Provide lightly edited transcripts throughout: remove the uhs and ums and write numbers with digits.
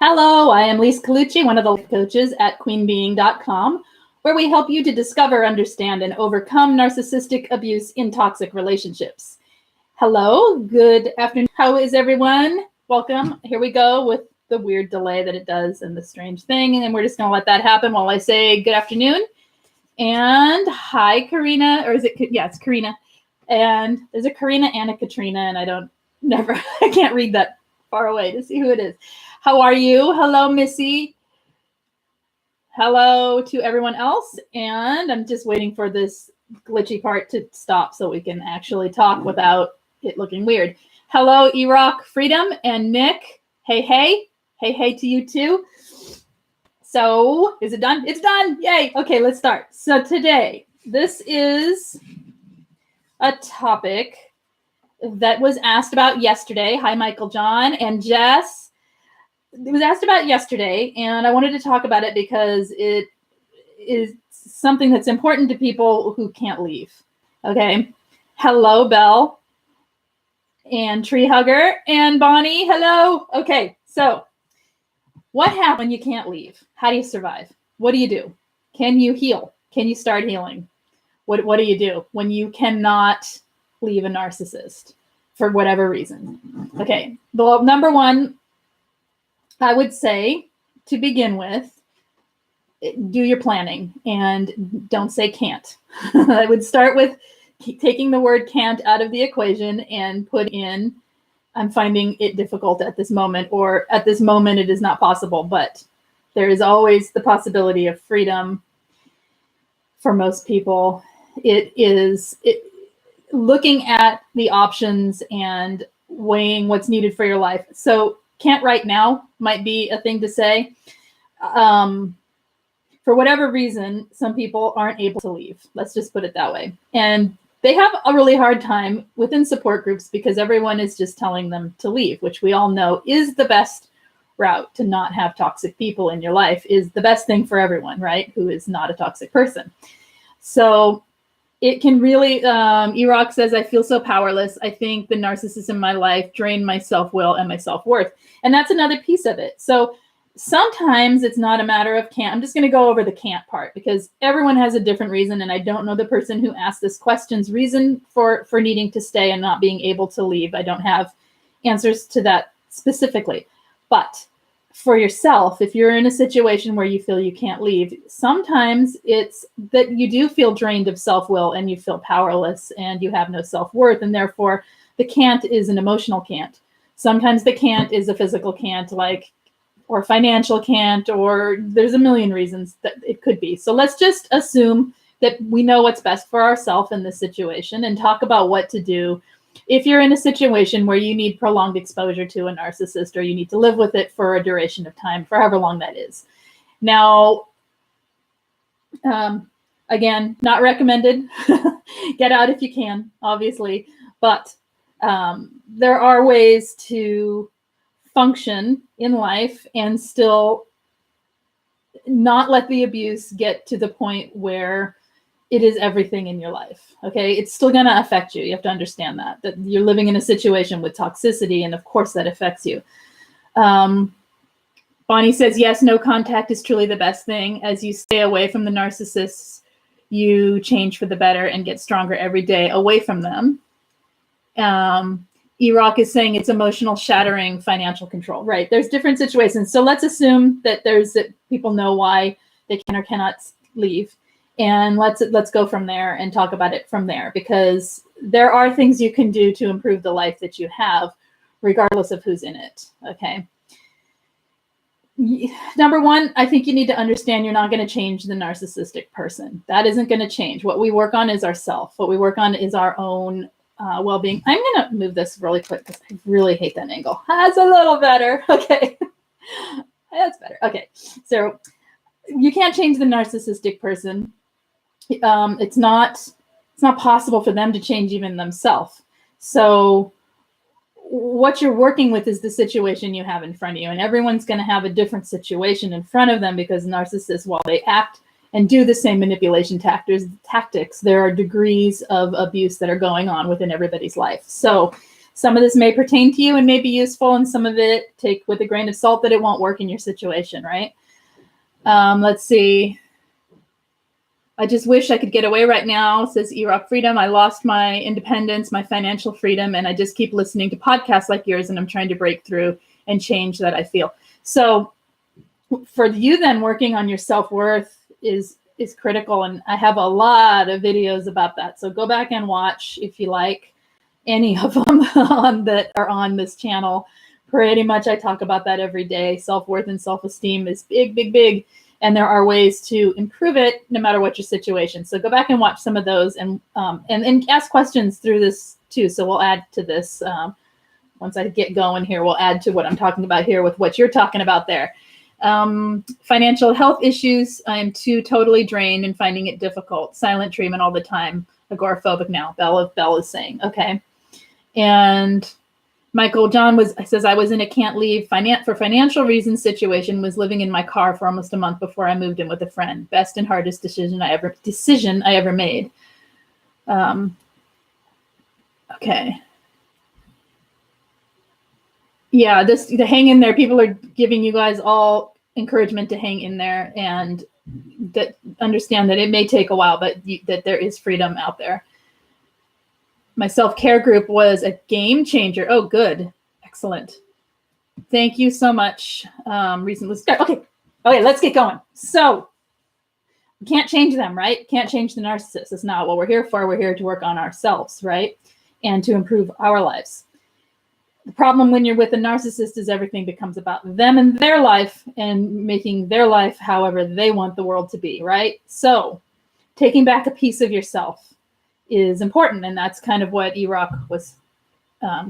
Hello, I am Lise Colucci, one of the life coaches at queenbeing.com, where we help you to discover, understand, and overcome narcissistic abuse in toxic relationships. Hello, good afternoon. How is everyone? Welcome. Here we go with the weird delay that it does and the strange thing, and we're just going to let that happen while I say good afternoon. And hi, Karina, or is it? Yeah, it's Karina. And there's a Karina and a Katrina, and I can't read that far away to see who it is. How are you? Hello, Missy. Hello to everyone else. And I'm just waiting for this glitchy part to stop so we can actually talk without it looking weird. Hello, Iraq, Freedom, and Nick. Hey, hey. Hey, hey to you too. So is it done? It's done. Yay. Okay, let's start. So today, this is a topic that was asked about yesterday. Hi, Michael John and Jess. It was asked about yesterday, and I wanted to talk about it because it is something that's important to people who can't leave. Okay. Hello, Belle and Tree Hugger and Bonnie. Hello. Okay. So what happens when you can't leave? How do you survive? What do you do? Can you heal? Can you start healing? What do you do when you cannot leave a narcissist for whatever reason? Okay. Well, number one, I would say to begin with, do your planning and don't say can't. I would start with taking the word can't out of the equation and put in, I'm finding it difficult at this moment, or at this moment it is not possible, but there is always the possibility of freedom for most people. It is looking at the options and weighing what's needed for your life. So can't right now might be a thing to say. For whatever reason, some people aren't able to leave. Let's just put it that way. And they have a really hard time within support groups because everyone is just telling them to leave, which we all know is the best route to not have toxic people in your life, is the best thing for everyone, right? Who is not a toxic person. So it can really, Iraq says, I feel so powerless. I think the narcissist in my life drained my self-will and my self-worth. And that's another piece of it. So sometimes it's not a matter of can't. I'm just going to go over the can't part because everyone has a different reason. And I don't know the person who asked this question's reason for needing to stay and not being able to leave. I don't have answers to that specifically. But for yourself, if you're in a situation where you feel you can't leave, sometimes it's that you do feel drained of self-will and you feel powerless and you have no self-worth. And therefore, the can't is an emotional can't. Sometimes the can't is a physical can't, or financial can't, or there's a million reasons that it could be. So let's just assume that we know what's best for ourselves in this situation and talk about what to do if you're in a situation where you need prolonged exposure to a narcissist or you need to live with it for a duration of time, for however long that is. Now, again, not recommended. Get out if you can, obviously. But there are ways to function in life and still not let the abuse get to the point where it is everything in your life. Okay. It's still going to affect you. You have to understand that you're living in a situation with toxicity. And of course that affects you. Bonnie says, yes, no contact is truly the best thing. As you stay away from the narcissists, you change for the better and get stronger every day away from them. Iraq is saying it's emotional shattering financial control. Right. There's different situations. So let's assume that people know why they can or cannot leave. And let's go from there and talk about it from there, because there are things you can do to improve the life that you have, regardless of who's in it. Okay. Number one, I think you need to understand you're not going to change the narcissistic person. That isn't going to change. What we work on is ourself. What we work on is our own well-being. I'm going to move this really quick because I really hate that angle. That's a little better. Okay. That's better. Okay. So you can't change the narcissistic person. It's not possible for them to change even themselves. So what you're working with is the situation you have in front of you, and everyone's going to have a different situation in front of them because narcissists, while they act and do the same manipulation tactics, there are degrees of abuse that are going on within everybody's life. So Some of this may pertain to you and may be useful, and some of it take with a grain of salt that it won't work in your situation, right? Let's see. I just wish I could get away right now, says E-Rock Freedom. I lost my independence, my financial freedom, and I just keep listening to podcasts like yours, and I'm trying to break through and change that, I feel. So for you then, working on your self-worth is critical, and I have a lot of videos about that. So go back and watch if you like any of them that are on this channel. Pretty much I talk about that every day. Self-worth and self-esteem is big, big, big. And there are ways to improve it no matter what your situation. So go back and watch some of those and ask questions through this too. So we'll add to this. Once I get going here, we'll add to what I'm talking about here with what you're talking about there. Financial health issues. I am too totally drained and finding it difficult. Silent treatment all the time. Agoraphobic now. Belle is saying, okay. And Michael John says, I was in a can't leave for financial reasons situation, was living in my car for almost a month before I moved in with a friend. Best and hardest decision I ever made. Okay. Yeah, to hang in there. People are giving you guys all encouragement to hang in there, and that understand that it may take a while, but that there is freedom out there. My self-care group was a game changer. Oh, good. Excellent. Thank you so much. Recently start. Okay, let's get going. So we can't change them, right? Can't change the narcissist. That's not what we're here for. We're here to work on ourselves, right? And to improve our lives. The problem when you're with a narcissist is everything becomes about them and their life and making their life however they want the world to be, right? So taking back a piece of yourself is important, and that's kind of what E-Rock was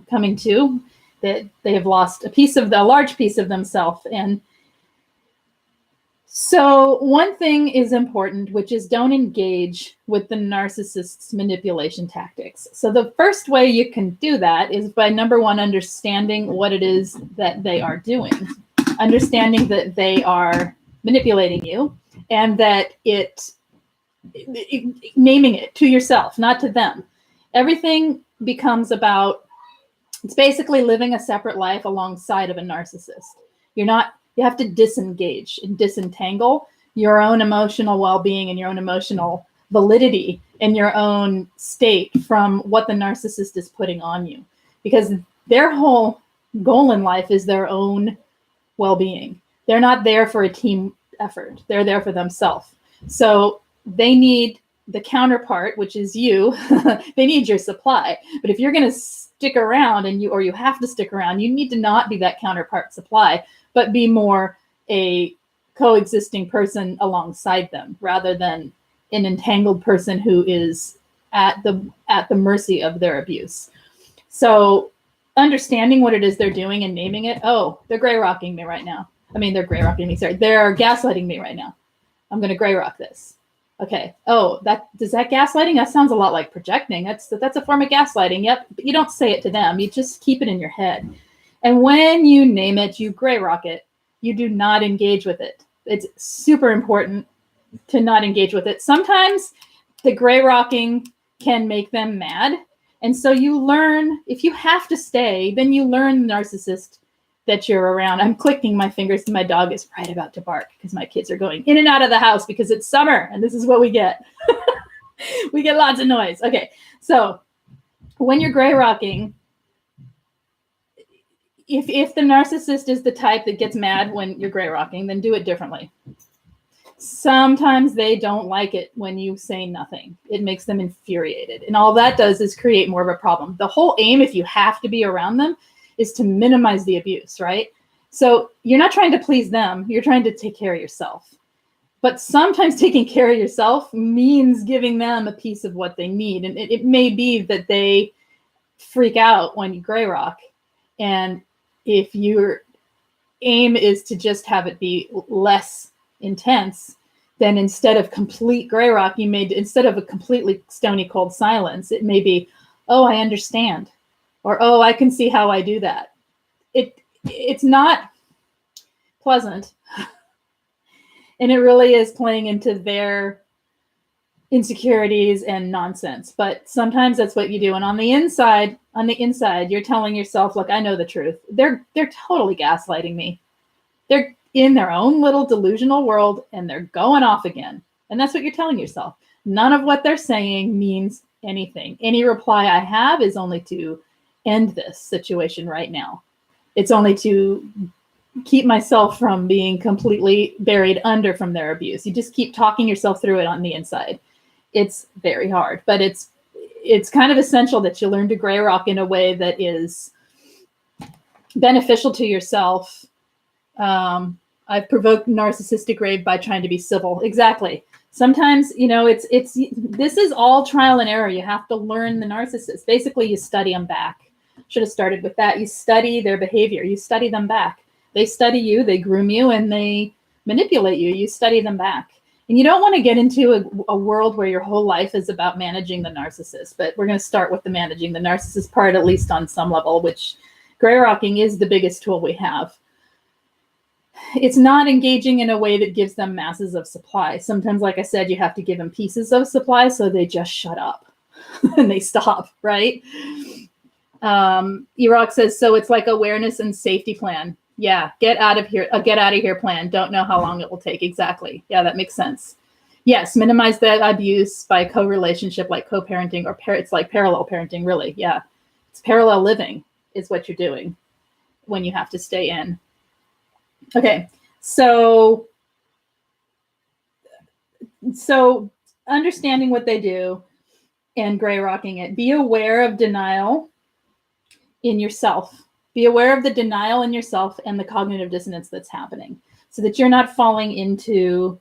coming to, that they have lost a large piece of themselves. And so one thing is important, which is don't engage with the narcissist's manipulation tactics. So the first way you can do that is by, number one, understanding what it is that they are doing, understanding that they are manipulating you, and that naming it to yourself, not to them. Everything becomes about, it's basically living a separate life alongside of a narcissist. You have to disengage and disentangle your own emotional well-being and your own emotional validity and your own state from what the narcissist is putting on you, because their whole goal in life is their own well-being. They're not there for a team effort. They're there for themselves. So they need the counterpart, which is you. They need your supply. But if you're going to stick around or you have to stick around, you need to not be that counterpart supply, but be more a coexisting person alongside them, rather than an entangled person who is at the mercy of their abuse. So understanding what it is they're doing and naming it. Oh, they're gray rocking me right now. They're gray rocking me. Sorry, they're gaslighting me right now. I'm going to gray rock this. Okay. Oh, does that gaslighting? That sounds a lot like projecting. That's a form of gaslighting. Yep. But you don't say it to them. You just keep it in your head. And when you name it, you gray rock it. You do not engage with it. It's super important to not engage with it. Sometimes the gray rocking can make them mad. And so you learn, if you have to stay, then you learn the narcissist that you're around. I'm clicking my fingers and my dog is right about to bark because my kids are going in and out of the house because it's summer and this is what we get. We get lots of noise. Okay, so when you're gray rocking, if the narcissist is the type that gets mad when you're gray rocking, then do it differently. Sometimes they don't like it when you say nothing. It makes them infuriated. And all that does is create more of a problem. The whole aim, if you have to be around them, is to minimize the abuse, right? So you're not trying to please them. You're trying to take care of yourself. But sometimes taking care of yourself means giving them a piece of what they need. And it may be that they freak out when you gray rock. And if your aim is to just have it be less intense, then instead of complete gray rock, instead of a completely stony cold silence, it may be, oh, I understand. Or, oh, I can see how I do that. It's not pleasant. And it really is playing into their insecurities and nonsense. But sometimes that's what you do. And on the inside, On the inside, you're telling yourself, look, I know the truth. They're totally gaslighting me. They're in their own little delusional world and they're going off again. And that's what you're telling yourself. None of what they're saying means anything. Any reply I have is only to end this situation right now. It's only to keep myself from being completely buried under from their abuse. You just keep talking yourself through it on the inside. It's very hard, but it's kind of essential that you learn to gray rock in a way that is beneficial to yourself. I've provoked narcissistic rage by trying to be civil. Exactly. Sometimes, this is all trial and error. You have to learn the narcissist. Basically, you study them back. Should have started with that. You study their behavior. You study them back. They study you, they groom you, and they manipulate you. You study them back. And you don't want to get into a world where your whole life is about managing the narcissist. But we're going to start with the managing the narcissist part, at least on some level, which gray rocking is the biggest tool we have. It's not engaging in a way that gives them masses of supply. Sometimes, like I said, you have to give them pieces of supply so they just shut up and they stop, right? Iraq says, so it's like awareness and safety plan. Yeah, get out of here. Get out of here plan. Don't know how long it will take. Exactly. Yeah, that makes sense. Yes, minimize the abuse by co-relationship, like co-parenting, or it's like parallel parenting, really. Yeah, it's parallel living is what you're doing when you have to stay in. Okay, so understanding what they do and gray rocking it. Be aware of denial in yourself. Be aware of the denial in yourself and the cognitive dissonance that's happening so that you're not falling into,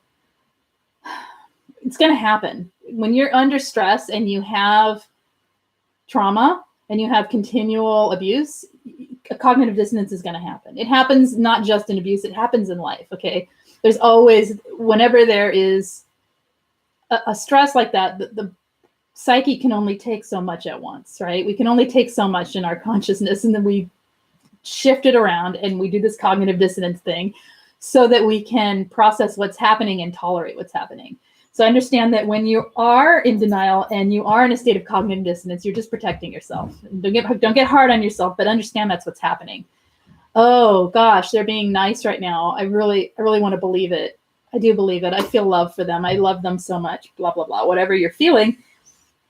it's going to happen. When you're under stress and you have trauma and you have continual abuse, a cognitive dissonance is going to happen. It happens not just in abuse, it happens in life, okay? There's always, whenever there is a stress like that, the psyche can only take so much at once, right? We can only take so much in our consciousness, and then we shift it around and we do this cognitive dissonance thing so that we can process what's happening and tolerate what's happening. So understand that when you are in denial and you are in a state of cognitive dissonance, you're just protecting yourself. Don't get hard on yourself, but understand that's what's happening. Oh gosh, they're being nice right now. I really want to believe it. I do believe it. I feel love for them. I love them so much, blah, blah, blah. Whatever you're feeling,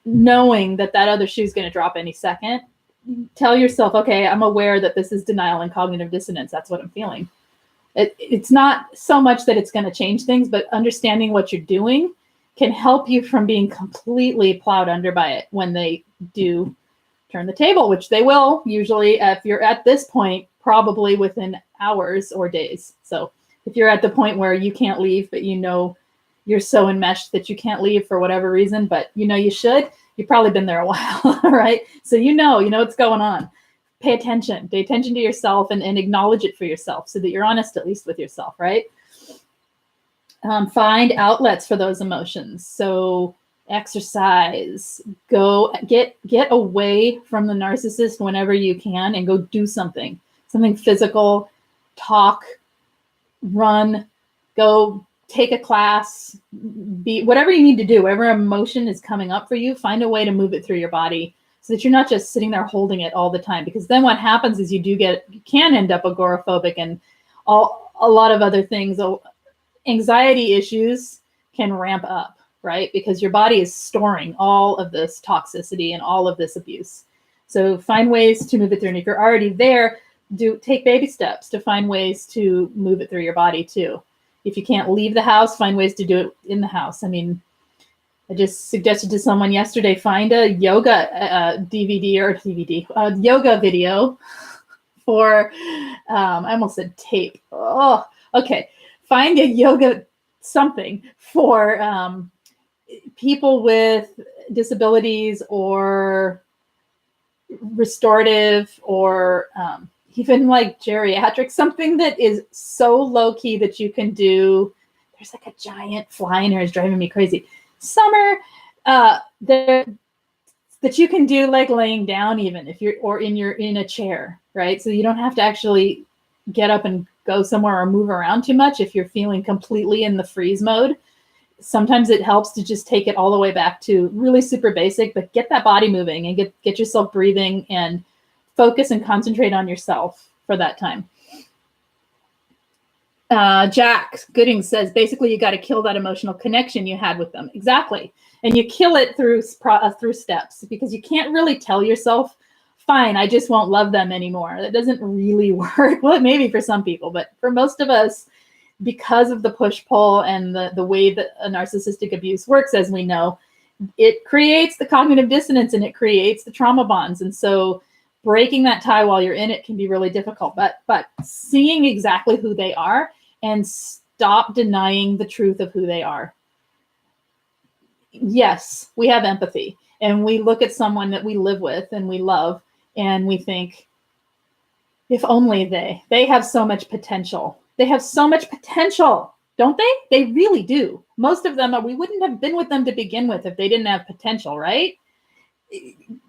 knowing that other shoe is going to drop any second, tell yourself, okay, I'm aware that this is denial and cognitive dissonance. That's what I'm feeling. It's not so much that it's going to change things, but understanding what you're doing can help you from being completely plowed under by it when they do turn the table, which they will usually, if you're at this point, probably within hours or days. So if you're at the point where you can't leave, but you know you're so enmeshed that you can't leave for whatever reason, but you know you should, you've probably been there a while, right? So you know what's going on. Pay attention to yourself and acknowledge it for yourself so that you're honest at least with yourself, right? Find outlets for those emotions. So exercise, go get away from the narcissist whenever you can and go do something physical, talk, run, go take a class, be whatever you need to do, whatever emotion is coming up for you, find a way to move it through your body so that you're not just sitting there holding it all the time. Because then what happens is you can end up agoraphobic and a lot of other things. Anxiety issues can ramp up, right? Because your body is storing all of this toxicity and all of this abuse. So find ways to move it through. And if you're already there, take baby steps to find ways to move it through your body too. If you can't leave the house, find ways to do it in the house. I mean, I just suggested to someone yesterday, find a yoga yoga video for, I almost said tape. Oh, okay. Find a yoga something for people with disabilities or restorative or even like geriatric, something that is so low key that you can do. There's like a giant fly in here is driving me crazy. Summer, that you can do like laying down even if you're in a chair, right? So you don't have to actually get up and go somewhere or move around too much if you're feeling completely in the freeze mode. sometimes it helps to just take it all the way back to really super basic, but get that body moving and get yourself breathing and focus and concentrate on yourself for that time. Jack Gooding says, basically, you got to kill that emotional connection you had with them. Exactly. And you kill it through steps, because you can't really tell yourself, fine, I just won't love them anymore. That doesn't really work. Well, maybe for some people, but for most of us, because of the push-pull and the way that a narcissistic abuse works, as we know, it creates the cognitive dissonance and it creates the trauma bonds. And so breaking that tie while you're in it can be really difficult. But seeing exactly who they are and stop denying the truth of who they are. Yes, we have empathy, and we look at someone that we live with and we love, and we think, if only they have so much potential. They have so much potential, don't they? They really do. Most of them, we wouldn't have been with them to begin with if they didn't have potential, right?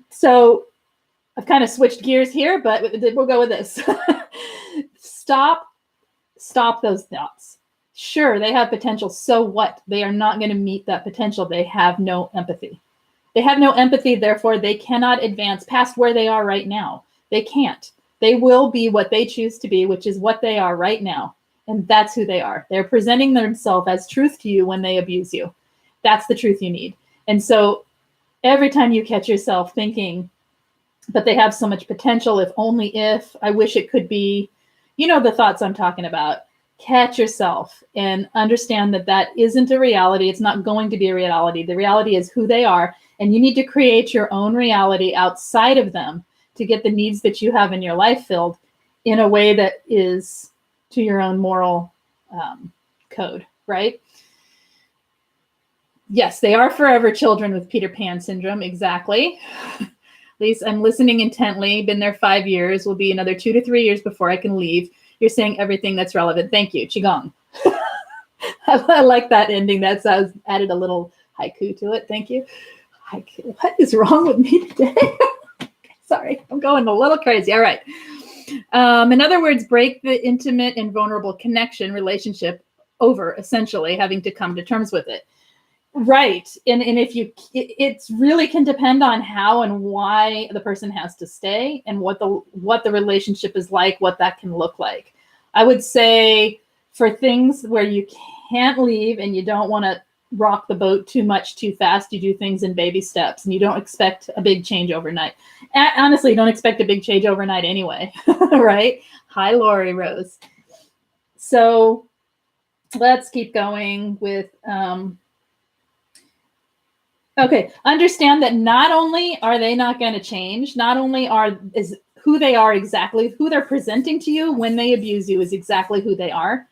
So I've kind of switched gears here, but we'll go with this. Stop those thoughts. Sure, they have potential. So what? They are not going to meet that potential. They have no empathy. They have no empathy. Therefore, they cannot advance past where they are right now. They can't. They will be what they choose to be, which is what they are right now. And that's who they are. They're presenting themselves as truth to you when they abuse you. That's the truth you need. And so every time you catch yourself thinking, but they have so much potential, if only if, I wish it could be, you know, the thoughts I'm talking about, catch yourself and understand that that isn't a reality. It's not going to be a reality. The reality is who they are. And you need to create your own reality outside of them to get the needs that you have in your life filled in a way that is to your own moral code, right? Yes, they are forever children with Peter Pan syndrome. Exactly. Lise, I'm listening intently. Been there 5 years. Will be another 2 to 3 years before I can leave. You're saying everything that's relevant. Thank you. Qigong. I like that ending. That's added a little haiku to it. Thank you. Haiku. What is wrong with me today? Sorry, I'm going a little crazy. All right. In other words, break the intimate and vulnerable connection relationship over, essentially having to come to terms with it. Right. And if it really can depend on how and why the person has to stay and what the relationship is like, what that can look like. I would say for things where you can't leave and you don't want to rock the boat too much too fast, you do things in baby steps and you don't expect a big change overnight. Honestly, you don't expect a big change overnight anyway, right? Hi, Lori Rose. So let's keep going with, okay, understand that not only are they not going to change, not only is who they are exactly, who they're presenting to you when they abuse you is exactly who they are.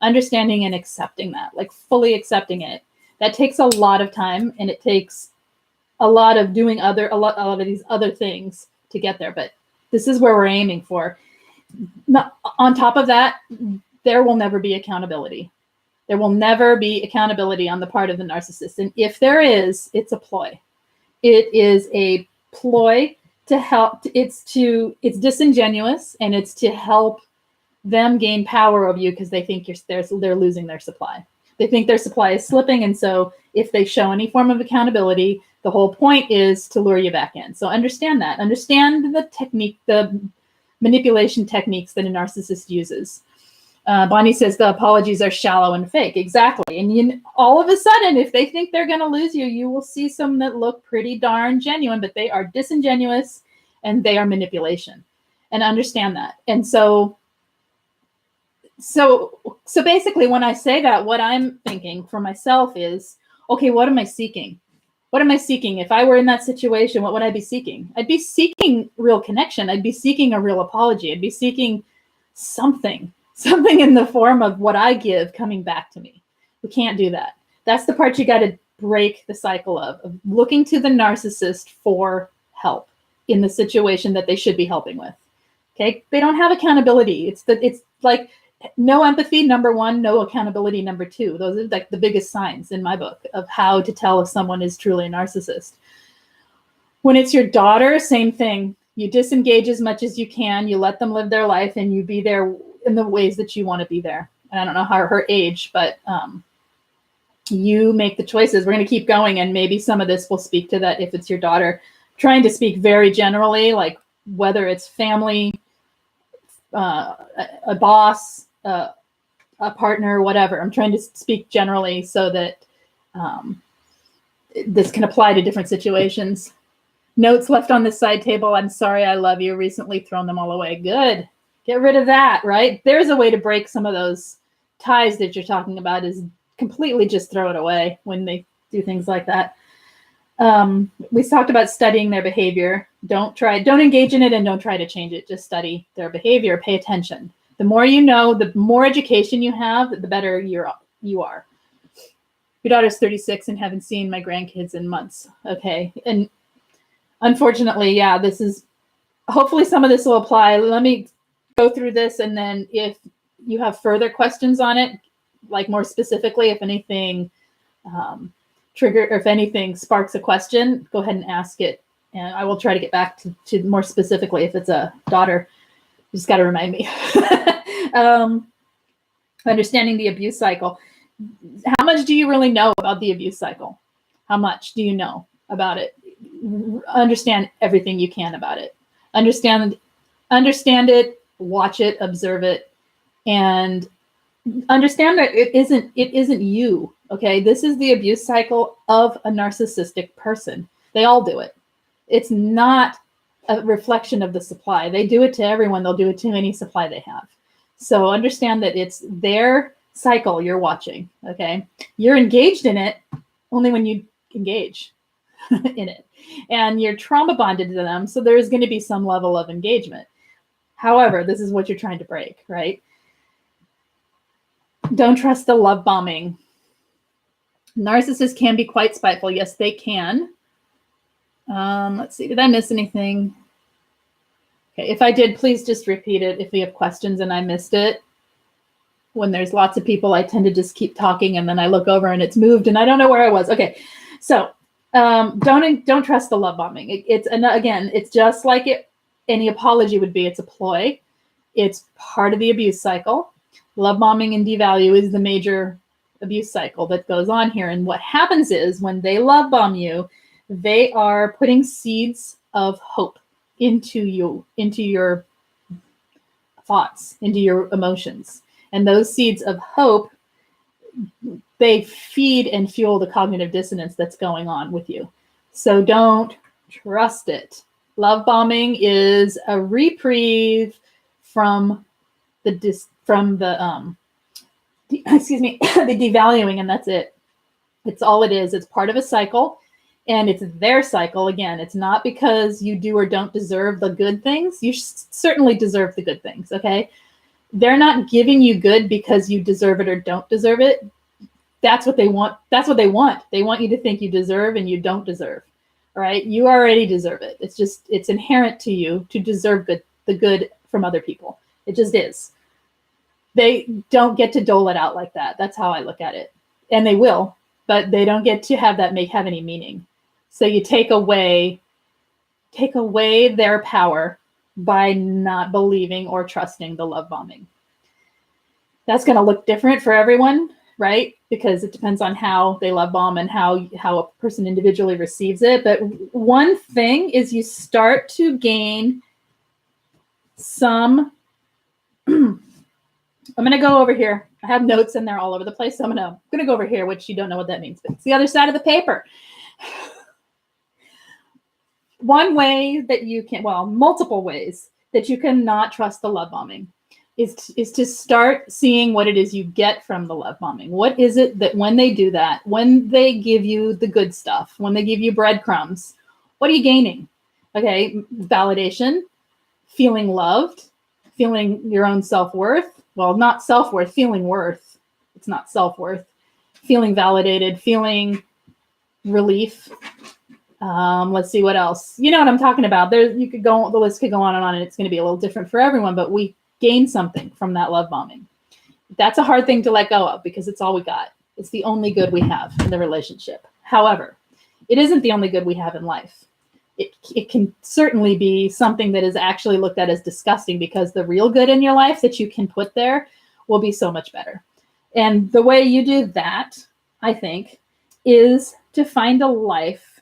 Understanding and accepting that, like fully accepting it. That takes a lot of time, and it takes a lot of doing a lot of these other things to get there. But this is where we're aiming for. On top of that, there will never be accountability. There will never be accountability on the part of the narcissist. And if there is, it's a ploy. It is a ploy to help. It's disingenuous, and it's to help them gain power over you because they think they're losing their supply. They think their supply is slipping. And so if they show any form of accountability, the whole point is to lure you back in. So understand that. Understand the technique, the manipulation techniques that a narcissist uses. Bonnie says the apologies are shallow and fake. Exactly. And all of a sudden, if they think they're going to lose you, you will see some that look pretty darn genuine, but they are disingenuous and they are manipulation. And understand that. And so basically, when I say that, what I'm thinking for myself is, okay, what am I seeking? What am I seeking? If I were in that situation, what would I be seeking? I'd be seeking real connection. I'd be seeking a real apology. I'd be seeking something in the form of what I give coming back to me. We can't do that. That's the part you got to break the cycle of looking to the narcissist for help in the situation that they should be helping with. Okay, they don't have accountability. It's like no empathy, number one, no accountability, number two. Those are like the biggest signs in my book of how to tell if someone is truly a narcissist. When it's your daughter, same thing. You disengage as much as you can. You let them live their life and you be there in the ways that you want to be there. And I don't know her age, but You make the choices. We're going to keep going, and maybe some of this will speak to that if it's your daughter. Trying to speak very generally, like whether it's family, a boss, a partner, whatever. I'm trying to speak generally so that this can apply to different situations. Notes left on the side table. I'm sorry, I love you. Recently thrown them all away. Good. Get rid of that, right? There's a way to break some of those ties that you're talking about, is completely just throw it away when they do things like that. We talked about studying their behavior. Don't engage in it, and don't try to change it. Just study their behavior. Pay attention. The more you know, the more education you have, the better you are. Your daughter's 36 and haven't seen my grandkids in months. Okay. And unfortunately, yeah, this is, hopefully some of this will apply. Let me go through this, and then if you have further questions on it, like more specifically, if anything or if anything sparks a question, go ahead and ask it. And I will try to get back to more specifically if it's a daughter. You just got to remind me. Understanding the abuse cycle. How much do you really know about the abuse cycle? How much do you know about it? Understand everything you can about it. Understand it, watch it, observe it, and understand that it isn't you. Okay, this is the abuse cycle of a narcissistic person. They all do it. It's not a reflection of the supply. They do it to everyone. They'll do it to any supply they have. So understand that it's their cycle you're watching. Okay, you're engaged in it only when you engage in it, and you're trauma bonded to them. So there's going to be some level of engagement. However, this is what you're trying to break, right? Don't trust the love bombing. Narcissists can be quite spiteful. Yes, they can. Let's see. Did I miss anything? Okay, if I did, please just repeat it if we have questions and I missed it. When there's lots of people, I tend to just keep talking, and then I look over and it's moved and I don't know where I was. Okay, so don't trust the love bombing. It's just like any apology would be. It's a ploy. It's part of the abuse cycle. Love bombing and devalue is the major abuse cycle that goes on here. And what happens is when they love bomb you, they are putting seeds of hope into your thoughts, into your emotions. And those seeds of hope, they feed and fuel the cognitive dissonance that's going on with you. So don't trust it. Love bombing is a reprieve from the devaluing, and that's it. It's all it is. It's part of a cycle, and it's their cycle. Again, it's not because you do or don't deserve the good things. You certainly deserve the good things, okay? They're not giving you good because you deserve it or don't deserve it. That's what they want. That's what they want. They want you to think you deserve and you don't deserve. All right? You already deserve it. It's inherent to you to deserve the good from other people. It just is. They don't get to dole it out like that. That's how I look at it. And they will, but they don't get to have any meaning. So you take away their power by not believing or trusting the love bombing. That's going to look different for everyone, right? Because it depends on how they love bomb and how a person individually receives it. But one thing is you start to gain some... I'm going to go over here. I have notes in there all over the place. So I'm going to go over here, which you don't know what that means, but it's the other side of the paper. One way that you can, multiple ways that you cannot trust the love bombing is to start seeing what it is you get from the love bombing. What is it that when they do that, when they give you the good stuff, when they give you breadcrumbs, what are you gaining? Okay, validation, feeling loved, feeling your own self-worth. Well, not self-worth, feeling worth. It's not self-worth. Feeling validated, feeling relief. Let's see what else. You know what I'm talking about. The list could go on, and it's going to be a little different for everyone, but we gain something from that love bombing. That's a hard thing to let go of because it's all we got. It's the only good we have in the relationship. However, it isn't the only good we have in life. It can certainly be something that is actually looked at as disgusting because the real good in your life that you can put there will be so much better. And the way you do that I think, is to find a life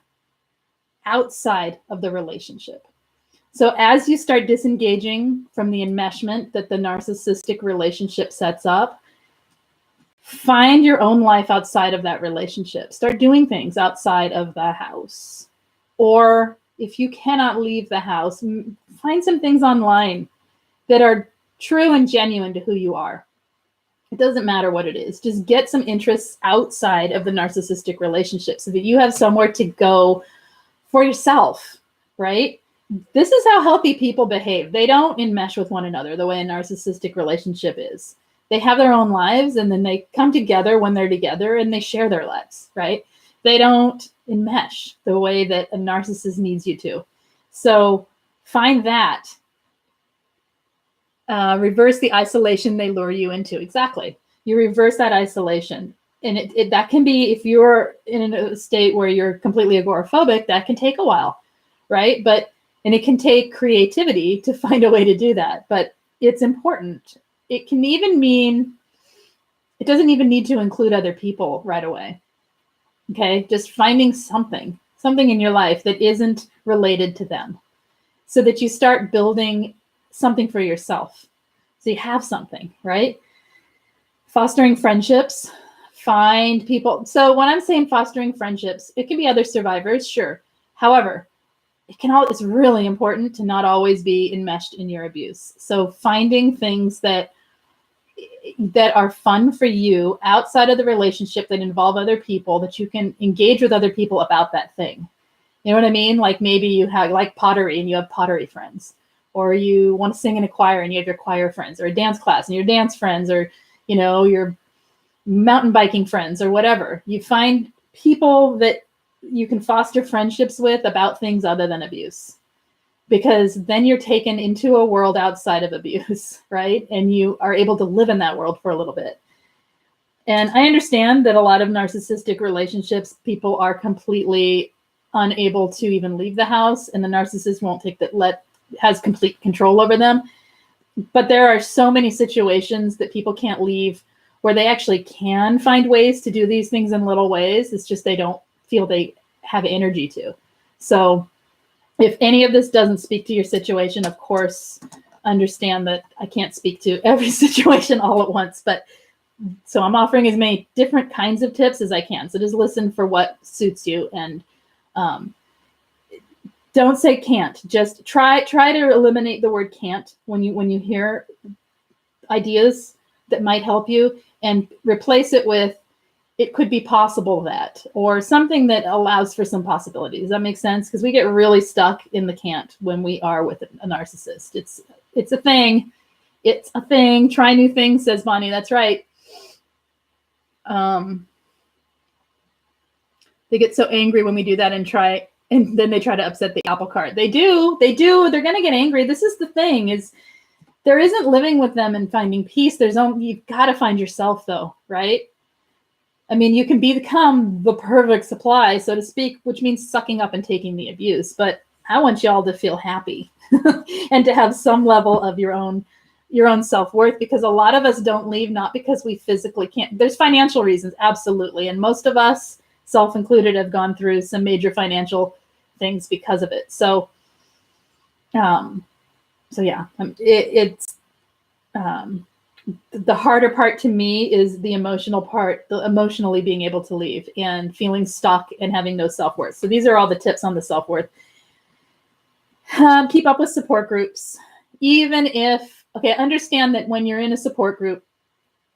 outside of the relationship. So as you start disengaging from the enmeshment that the narcissistic relationship sets up, find your own life outside of that relationship. Start doing things outside of the house. Or if you cannot leave the house, find some things online that are true and genuine to who you are. It doesn't matter what it is. Just get some interests outside of the narcissistic relationship so that you have somewhere to go for yourself, right? This is how healthy people behave. They don't enmesh with one another the way a narcissistic relationship is. They have their own lives, and then they come together when they're together and they share their lives, right? They don't enmesh the way that a narcissist needs you to. So find that. Reverse the isolation they lure you into. Exactly. You reverse that isolation. And that can be, if you're in a state where you're completely agoraphobic, that can take a while, right? And it can take creativity to find a way to do that. But it's important. It can even mean, it doesn't even need to include other people right away. Okay, just finding something in your life that isn't related to them so that you start building something for yourself. So you have something, right? Fostering friendships, find people. So when I'm saying fostering friendships, it can be other survivors, sure. However, it's really important to not always be enmeshed in your abuse. So finding things that are fun for you outside of the relationship that involve other people, that you can engage with other people about that thing. You know what I mean? Like maybe you have like pottery and you have pottery friends, or you want to sing in a choir and you have your choir friends, or a dance class and your dance friends, or, you know, your mountain biking friends or whatever. You find people that you can foster friendships with about things other than abuse, because then you're taken into a world outside of abuse, right? And you are able to live in that world for a little bit. And I understand that a lot of narcissistic relationships, people are completely unable to even leave the house, and the narcissist won't has complete control over them. But there are so many situations that people can't leave where they actually can find ways to do these things in little ways. It's just they don't feel they have energy to. So if any of this doesn't speak to your situation, of course, understand that I can't speak to every situation all at once. But so I'm offering as many different kinds of tips as I can. So just listen for what suits you, and don't say can't. Just try to eliminate the word can't when you hear ideas that might help you, and replace it with it could be possible that, or something that allows for some possibilities. Does that make sense? Because we get really stuck in the can't when we are with a narcissist. It's a thing. It's a thing. Try new things, says Bonnie. That's right. They get so angry when we do that, and then they try to upset the apple cart. They do. They're going to get angry. This is the thing, is there isn't living with them and finding peace. You've got to find yourself though, right? I mean, you can become the perfect supply, so to speak, which means sucking up and taking the abuse. But I want y'all to feel happy and to have some level of your own self-worth, because a lot of us don't leave not because we physically can't. There's financial reasons, absolutely. And most of us, self included, have gone through some major financial things because of it. So yeah, the harder part to me is the emotional part, the emotionally being able to leave and feeling stuck and having no self-worth. So these are all the tips on the self-worth. Keep up with support groups. Understand that when you're in a support group,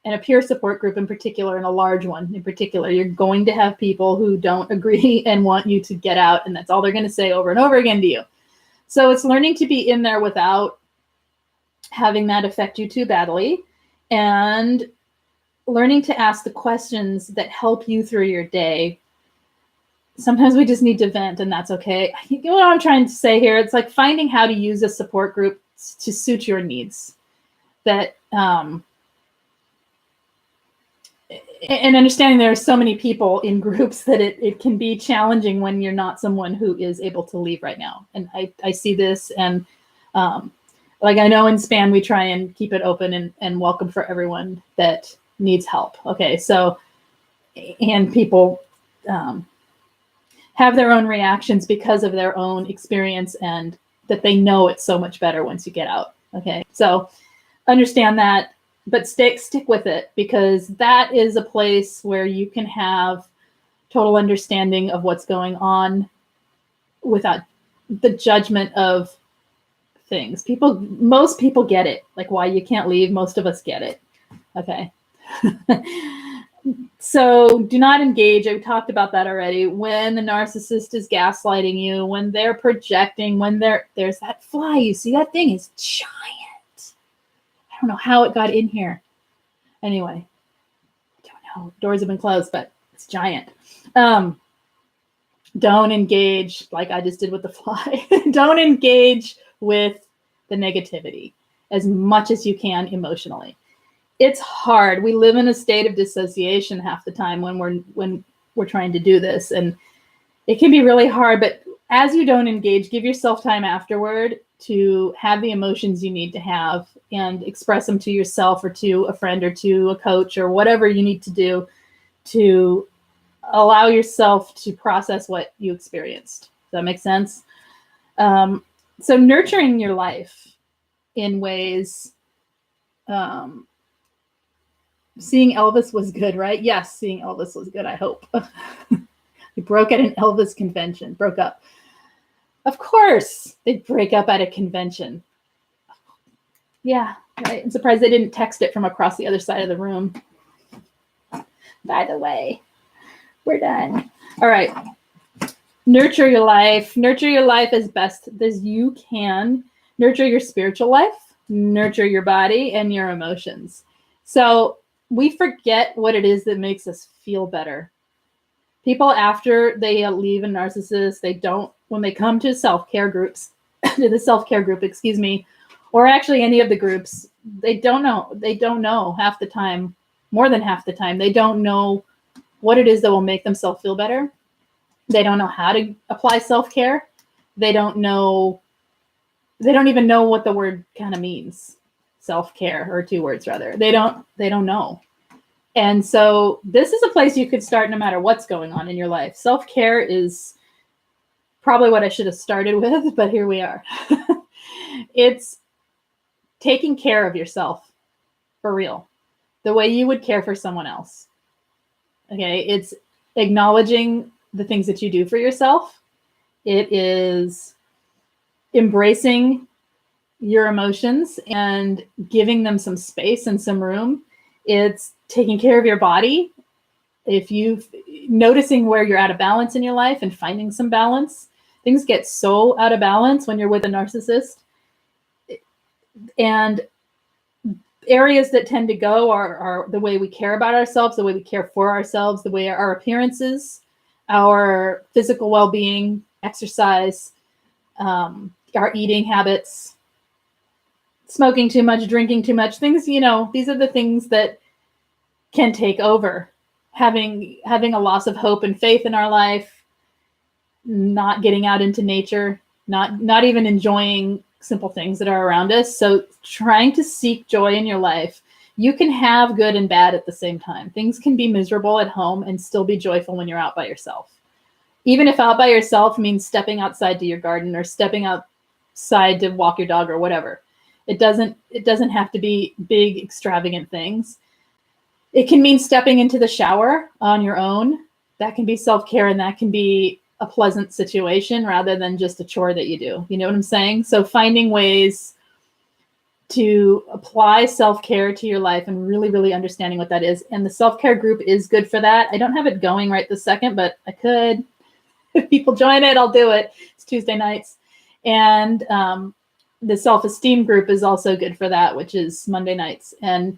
and a peer support group in particular, and a large one in particular, you're going to have people who don't agree and want you to get out, and that's all they're going to say over and over again to you. So it's learning to be in there without having that affect you too badly, and learning to ask the questions that help you through your day. Sometimes we just need to vent, and that's okay. You know what I'm trying to say here? It's like finding how to use a support group to suit your needs. And understanding there are so many people in groups that it can be challenging when you're not someone who is able to leave right now. And I see this, and like I know in SPAN, we try and keep it open and welcome for everyone that needs help. Okay, so and people have their own reactions because of their own experience, and that they know it's so much better once you get out. Okay, so understand that, but stick with it, because that is a place where you can have total understanding of what's going on without the judgment of things. Most people get it, like why you can't leave. Most of us get it. Okay. So do not engage. I talked about that already. When the narcissist is gaslighting you, when they're projecting, when there's that fly, you see that thing is giant. I don't know how it got in here. Anyway, I don't know. Doors have been closed, but it's giant. Don't engage like I just did with the fly. Don't engage with the negativity as much as you can emotionally. It's hard. We live in a state of dissociation half the time when we're trying to do this, and it can be really hard. But as you don't engage, give yourself time afterward to have the emotions you need to have and express them to yourself or to a friend or to a coach or whatever you need to do to allow yourself to process what you experienced. Does that make sense? So nurturing your life in ways, seeing Elvis was good, right? Yes, seeing Elvis was good, I hope. We broke at an Elvis convention, broke up. Of course, they'd break up at a convention. Yeah, right. I'm surprised they didn't text it from across the other side of the room. By the way, we're done. All right. Nurture your life. Nurture your life as best as you can. Nurture your spiritual life. Nurture your body and your emotions. So we forget what it is that makes us feel better. People, after they leave a narcissist, they don't, when they come to self-care groups, to the self-care group, excuse me, or actually any of the groups, they don't know. They don't know half the time, more than half the time. They don't know what it is that will make themselves feel better. They don't know how to apply self-care. They don't even know what the word kind of means. Self-care, or two words rather. They don't know. And so this is a place you could start no matter what's going on in your life. Self-care is probably what I should have started with, but here we are. It's taking care of yourself for real, the way you would care for someone else. Okay, it's acknowledging the things that you do for yourself. It is embracing your emotions and giving them some space and some room. It's taking care of your body. If you've noticing where you're out of balance in your life and finding some balance. Things get so out of balance when you're with a narcissist. And areas that tend to go are the way we care about ourselves, the way we care for ourselves, the way our appearances, our physical well-being, exercise, our eating habits, smoking too much, drinking too much, things, these are the things that can take over. Having a loss of hope and faith in our life, not getting out into nature, not even enjoying simple things that are around us. So trying to seek joy in your life. You can have good and bad at the same time. Things can be miserable at home and still be joyful when you're out by yourself. Even if out by yourself means stepping outside to your garden or stepping outside to walk your dog or whatever. It doesn't have to be big, extravagant things. It can mean stepping into the shower on your own. That can be self-care, and that can be a pleasant situation rather than just a chore that you do. You know what I'm saying? So finding ways to apply self-care to your life and really, really understanding what that is. And the self-care group is good for that. I don't have it going right this second, but I could. If people join it, I'll do it. It's Tuesday nights. And the self-esteem group is also good for that, which is Monday nights. And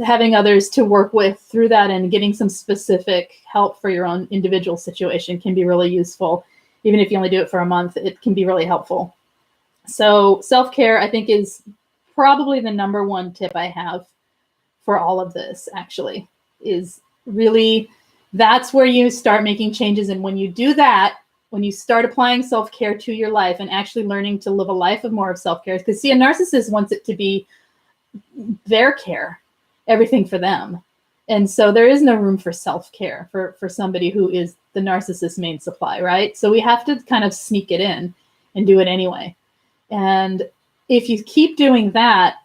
having others to work with through that and getting some specific help for your own individual situation can be really useful. Even if you only do it for a month, it can be really helpful. So self-care, I think, is probably the number one tip I have for all of this, actually, is really, that's where you start making changes. And when you do that, when you start applying self-care to your life and actually learning to live a life of more of self-care, because see, a narcissist wants it to be their care, everything for them. And so there is no room for self-care for somebody who is the narcissist's main supply, right? So we have to kind of sneak it in and do it anyway. And if you keep doing that,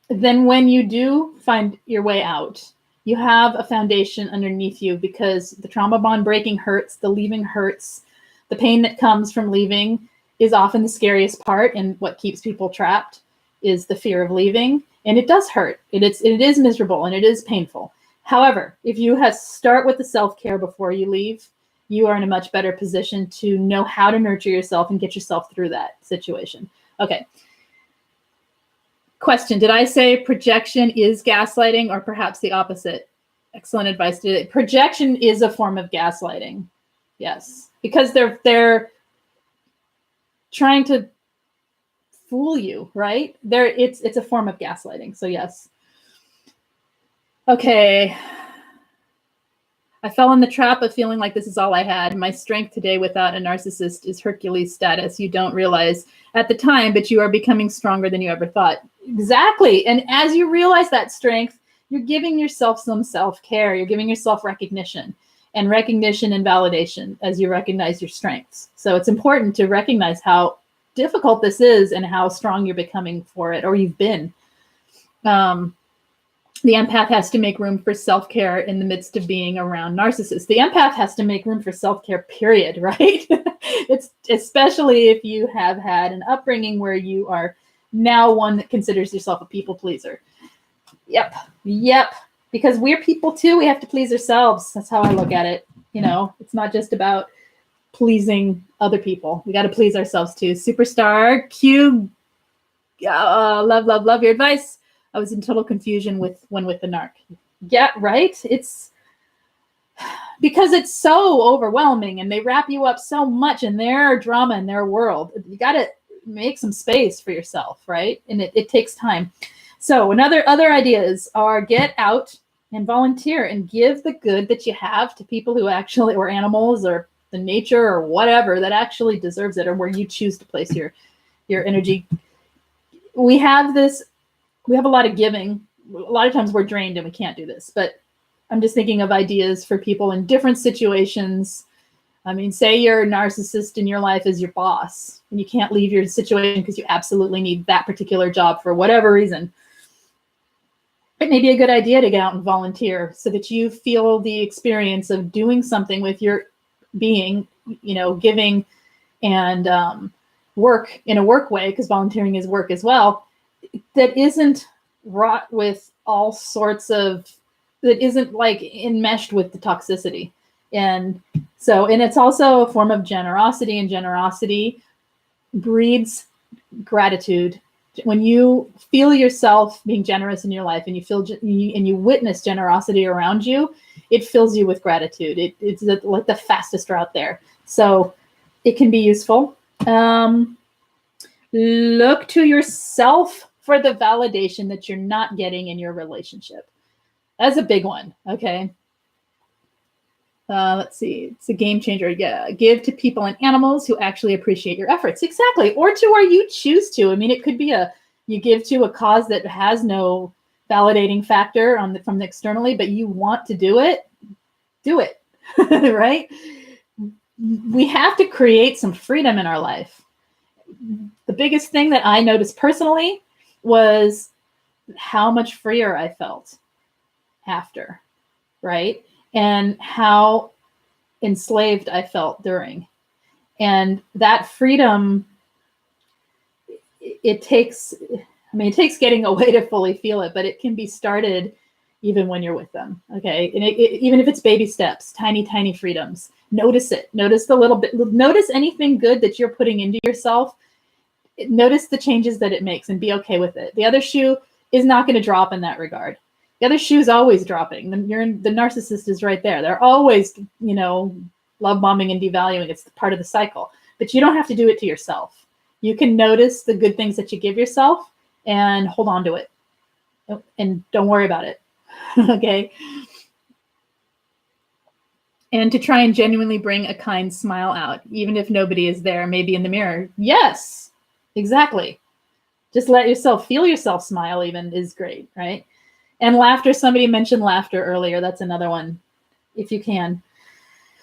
then when you do find your way out, you have a foundation underneath you, because the trauma bond breaking hurts, the leaving hurts, the pain that comes from leaving is often the scariest part, and what keeps people trapped is the fear of leaving. And it does hurt. It is miserable and it is painful. However, if you start with the self-care before you leave, you are in a much better position to know how to nurture yourself and get yourself through that situation. Okay. Question, did I say projection is gaslighting, or perhaps the opposite? Excellent advice. Projection is a form of gaslighting. Yes, because they're trying to fool you, right? It's a form of gaslighting. So yes. Okay. I fell in the trap of feeling like this is all I had. My strength today without a narcissist is Hercules status. You don't realize at the time, but you are becoming stronger than you ever thought. Exactly. And as you realize that strength, you're giving yourself some self-care. You're giving yourself recognition and validation as you recognize your strengths. So it's important to recognize how difficult this is and how strong you're becoming for it, or you've been. The empath has to make room for self-care in the midst of being around narcissists. The empath has to make room for self-care, period, right? It's especially if you have had an upbringing where you are now one that considers yourself a people pleaser. Yep. Because we're people too. We have to please ourselves. That's how I look at it. You know, it's not just about pleasing other people. We got to please ourselves too. Superstar Q. Love your advice. I was in total confusion with the narc. Yeah, right? It's because it's so overwhelming and they wrap you up so much in their drama in their world. You got to make some space for yourself, right? And it takes time. So other ideas are get out and volunteer and give the good that you have to people who actually, or animals or the nature or whatever that actually deserves it, or where you choose to place your energy. We have a lot of giving. A lot of times we're drained and we can't do this, but I'm just thinking of ideas for people in different situations. I mean, say you're a narcissist in your life as your boss and you can't leave your situation because you absolutely need that particular job for whatever reason. It may be a good idea to get out and volunteer so that you feel the experience of doing something with your being, giving and work in a work way, because volunteering is work as well, that isn't wrought with all sorts of, that isn't like enmeshed with the toxicity. And it's also a form of generosity, and generosity breeds gratitude. When you feel yourself being generous in your life and you witness generosity around you, it fills you with gratitude. It's like the fastest route there. So it can be useful. Look to yourself for the validation that you're not getting in your relationship. That's a big one. Okay. Let's see. It's a game changer. Yeah. Give to people and animals who actually appreciate your efforts. Exactly. Or to where you choose to. I mean, it could be you give to a cause that has no validating factor from the externally, but you want to do it. Do it. Right? We have to create some freedom in our life. The biggest thing that I noticed personally was how much freer I felt after, right? And how enslaved I felt during. And that freedom, it takes getting away to fully feel it, but it can be started even when you're with them, okay? And even if it's baby steps, tiny freedoms, notice it. Notice the little bit, notice anything good that you're putting into yourself. Notice the changes that it makes and be okay with it. The other shoe is not going to drop in that regard. The other shoe is always dropping. The narcissist is right there. They're always, love bombing and devaluing. It's part of the cycle. But you don't have to do it to yourself. You can notice the good things that you give yourself and hold on to it. And don't worry about it. Okay? And to try and genuinely bring a kind smile out, even if nobody is there, maybe in the mirror. Yes, exactly. Just let yourself feel yourself smile even is great, right? And laughter, somebody mentioned laughter earlier. That's another one, if you can.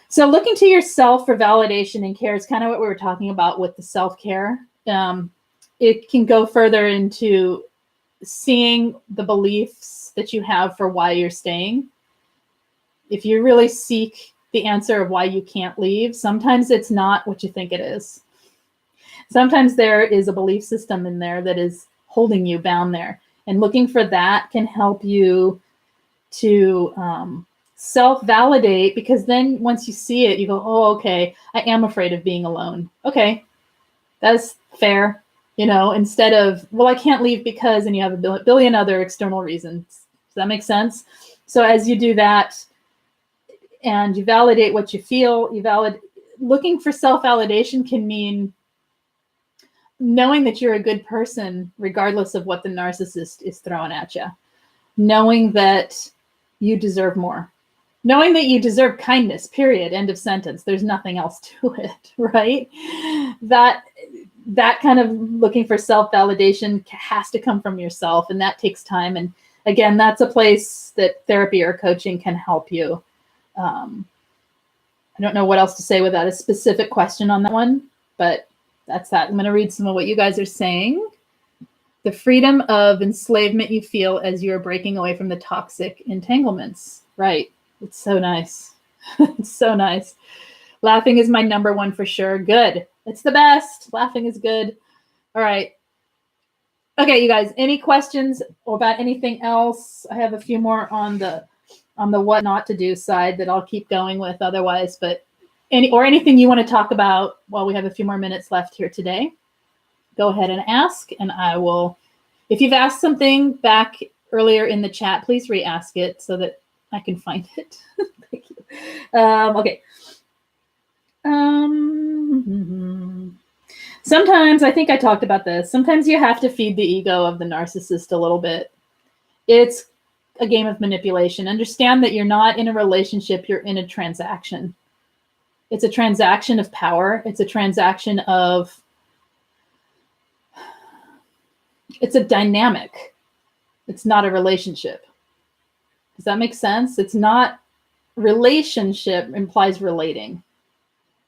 So looking to yourself for validation and care is kind of what we were talking about with the self-care. It can go further into seeing the beliefs that you have for why you're staying. If you really seek the answer of why you can't leave, sometimes it's not what you think it is. Sometimes there is a belief system in there that is holding you bound there. And looking for that can help you to self-validate, because then once you see it, you go, oh, okay, I am afraid of being alone. Okay, that's fair. You know, instead of, well, I can't leave because, and you have a billion other external reasons. Does that make sense? So as you do that and you validate what you feel, looking for self-validation can mean knowing that you're a good person, regardless of what the narcissist is throwing at you. Knowing that you deserve more. Knowing that you deserve kindness, period, end of sentence. There's nothing else to it, right? That kind of looking for self-validation has to come from yourself, and that takes time. And again, that's a place that therapy or coaching can help you. I don't know what else to say without a specific question on that one, but that's that. I'm going to read some of what you guys are saying. The freedom of enslavement you feel as you are breaking away from the toxic entanglements. Right. It's so nice. It's so nice. Laughing is my number one for sure. Good. It's the best. Laughing is good. All right. Okay, you guys, any questions about anything else? I have a few more on the what not to do side that I'll keep going with otherwise, but anything you want to talk about while we have a few more minutes left here today, go ahead and ask, and I will. If you've asked something back earlier in the chat, please re-ask it so that I can find it. Thank you. Okay. Sometimes, I think I talked about this, sometimes you have to feed the ego of the narcissist a little bit. It's a game of manipulation. Understand that you're not in a relationship, you're in a transaction. It's a transaction of power. It's a transaction of, it's a dynamic. It's not a relationship. Does that make sense? It's not, relationship implies relating.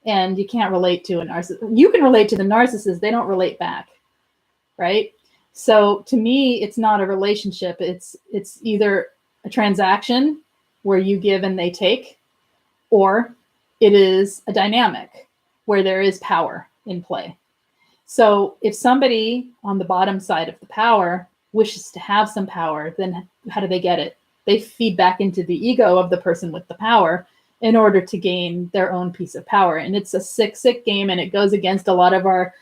And you can't relate to a narcissist. You can relate to the narcissist. They don't relate back, right? So to me, it's not a relationship. It's either a transaction where you give and they take, or it is a dynamic where there is power in play. So if somebody on the bottom side of the power wishes to have some power, then how do they get it? They feed back into the ego of the person with the power in order to gain their own piece of power. And it's a sick, sick game, and it goes against a lot of our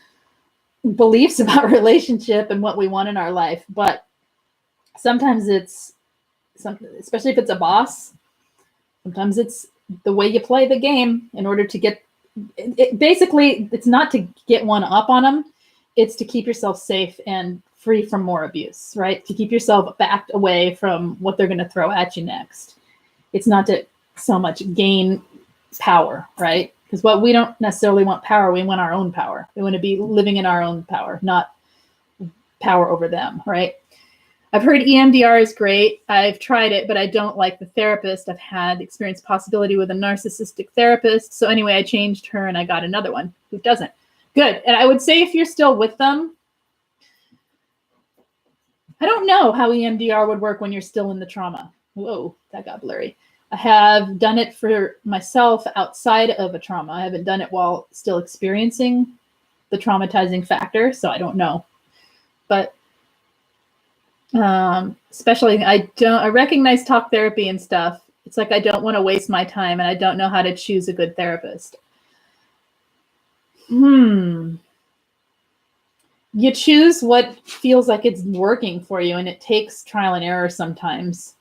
beliefs about relationship and what we want in our life. But sometimes it's, especially if it's a boss, sometimes it's the way you play the game in order to get, basically, it's not to get one up on them. It's to keep yourself safe and free from more abuse, right? To keep yourself backed away from what they're going to throw at you next. It's not to so much gain power, right? Because what we don't necessarily want power, we want our own power. We want to be living in our own power, not power over them, right? I've heard EMDR is great. I've tried it, but I don't like the therapist. I've had experienced possibility with a narcissistic therapist. So anyway, I changed her and I got another one who doesn't. Good. And I would say if you're still with them, I don't know how EMDR would work when you're still in the trauma. Whoa, that got blurry. I have done it for myself outside of a trauma. I haven't done it while still experiencing the traumatizing factor, so I don't know. But especially, I recognize talk therapy and stuff. It's like I don't want to waste my time, and I don't know how to choose a good therapist. You choose what feels like it's working for you, and it takes trial and error sometimes.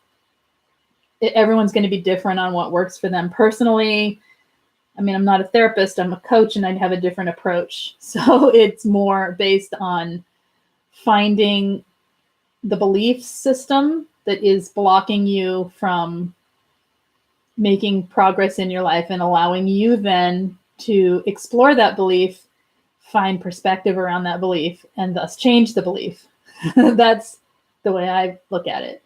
Everyone's going to be different on what works for them. Personally, I mean, I'm not a therapist, I'm a coach, and I'd have a different approach. So it's more based on finding the belief system that is blocking you from making progress in your life and allowing you then to explore that belief, find perspective around that belief, and thus change the belief. That's the way I look at it.